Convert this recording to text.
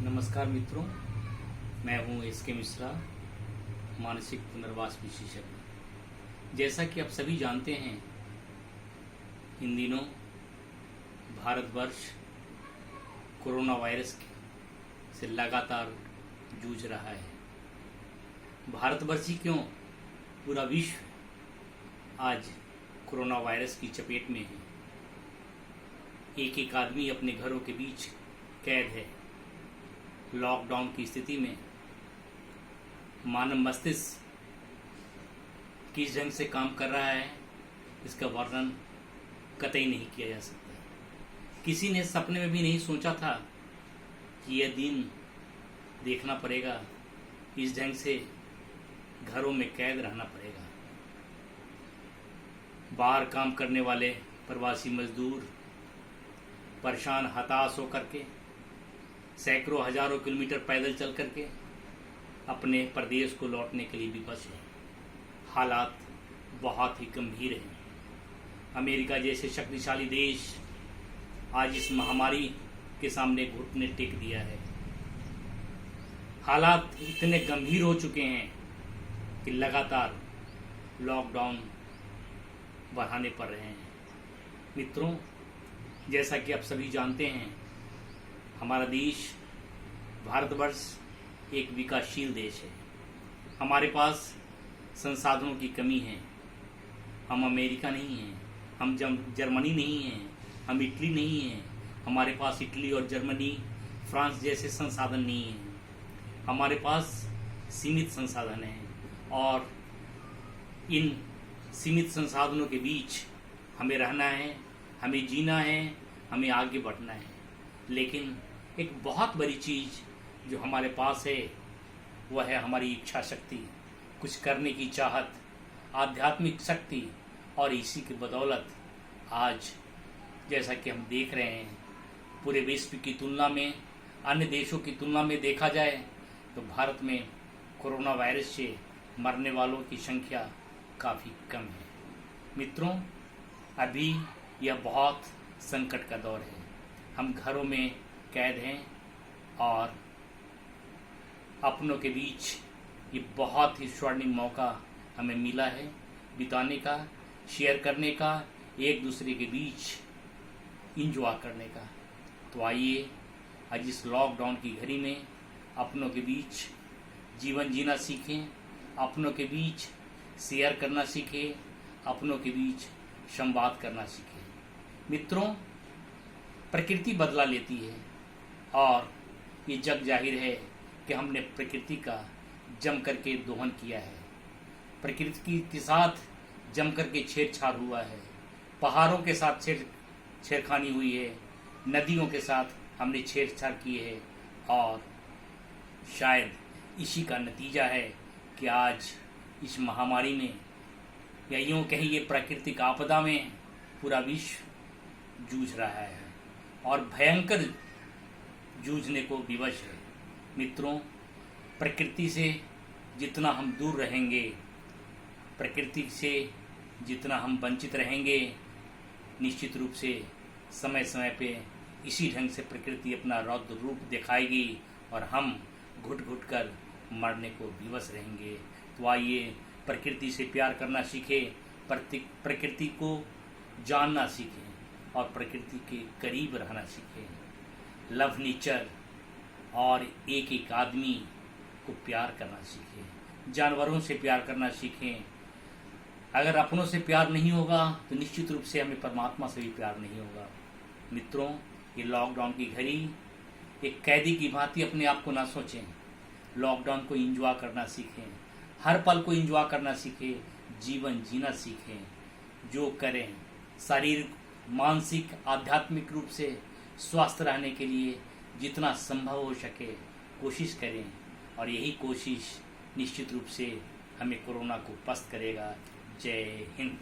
नमस्कार मित्रों, मैं हूं एस.के. मिश्रा, मानसिक पुनर्वास विशेषज्ञ। जैसा कि आप सभी जानते हैं, इन दिनों भारतवर्ष कोरोना वायरस से लगातार जूझ रहा है। भारतवर्ष ही क्यों, पूरा विश्व आज कोरोना वायरस की चपेट में है। एक आदमी अपने घरों के बीच कैद है। लॉकडाउन की स्थिति में मानव मस्तिष्क किस ढंग से काम कर रहा है, इसका वर्णन कतई नहीं किया जा सकता। किसी ने सपने में भी नहीं सोचा था कि यह दिन देखना पड़ेगा, इस ढंग से घरों में कैद रहना पड़ेगा। बाहर काम करने वाले प्रवासी मजदूर परेशान हताश होकर के सैकड़ों हजारों किलोमीटर पैदल चल करके अपने प्रदेश को लौटने के लिए विवश हैं। हालात बहुत ही गंभीर हैं। अमेरिका जैसे शक्तिशाली देश आज इस महामारी के सामने घुटने टेक दिया है। हालात इतने गंभीर हो चुके हैं कि लगातार लॉकडाउन बढ़ाने पड़ रहे हैं। मित्रों, जैसा कि आप सभी जानते हैं, हमारा देश भारतवर्ष एक विकासशील देश है। हमारे पास संसाधनों की कमी है। हम अमेरिका नहीं हैं, हम जर्मनी नहीं हैं, हम इटली नहीं हैं। हमारे पास इटली और जर्मनी, फ्रांस जैसे संसाधन नहीं हैं। हमारे पास सीमित संसाधन हैं और इन सीमित संसाधनों के बीच हमें रहना है, हमें जीना है, हमें आगे बढ़ना है। लेकिन एक बहुत बड़ी चीज़ जो हमारे पास है वह है हमारी इच्छा शक्ति, कुछ करने की चाहत, आध्यात्मिक शक्ति। और इसी की बदौलत आज जैसा कि हम देख रहे हैं, पूरे विश्व की तुलना में, अन्य देशों की तुलना में देखा जाए तो भारत में कोरोना वायरस से मरने वालों की संख्या काफ़ी कम है। मित्रों, अभी यह बहुत संकट का दौर है। हम घरों में कैद हैं और अपनों के बीच ये बहुत ही स्वर्णिम मौका हमें मिला है बिताने का, शेयर करने का, एक दूसरे के बीच इंजॉय करने का। तो आइए आज इस लॉकडाउन की घड़ी में अपनों के बीच जीवन जीना सीखें, अपनों के बीच शेयर करना सीखें, अपनों के बीच संवाद करना सीखें। मित्रों, प्रकृति बदला लेती है और ये जग जाहिर है कि हमने प्रकृति का जम करके दोहन किया है। प्रकृति के साथ जम करके छेड़छाड़ हुआ है, पहाड़ों के साथ छेड़खानी हुई है, नदियों के साथ हमने छेड़छाड़ की है। और शायद इसी का नतीजा है कि आज इस महामारी में, या यूँ कहिए प्राकृतिक आपदा में, पूरा विश्व जूझ रहा है और भयंकर जूझने को विवश है। मित्रों, प्रकृति से जितना हम दूर रहेंगे, प्रकृति से जितना हम वंचित रहेंगे, निश्चित रूप से समय समय पे इसी ढंग से प्रकृति अपना रौद्र रूप दिखाएगी और हम घुट घुट कर मरने को विवश रहेंगे। तो आइए प्रकृति से प्यार करना सीखें, प्रकृति को जानना सीखें और प्रकृति के करीब रहना सीखें। लव नेचर और एक आदमी को प्यार करना सीखें, जानवरों से प्यार करना सीखें। अगर अपनों से प्यार नहीं होगा तो निश्चित रूप से हमें परमात्मा से भी प्यार नहीं होगा। मित्रों, ये लॉकडाउन की घड़ी एक कैदी की भांति अपने आप को ना सोचें। लॉकडाउन को एंजॉय करना सीखें, हर पल को एंजॉय करना सीखें, जीवन जीना सीखें। जो करें, शारीरिक, मानसिक, आध्यात्मिक रूप से स्वस्थ रहने के लिए जितना संभव हो सके कोशिश करें और यही कोशिश निश्चित रूप से हमें कोरोना को पस्त करेगा। जय हिंद।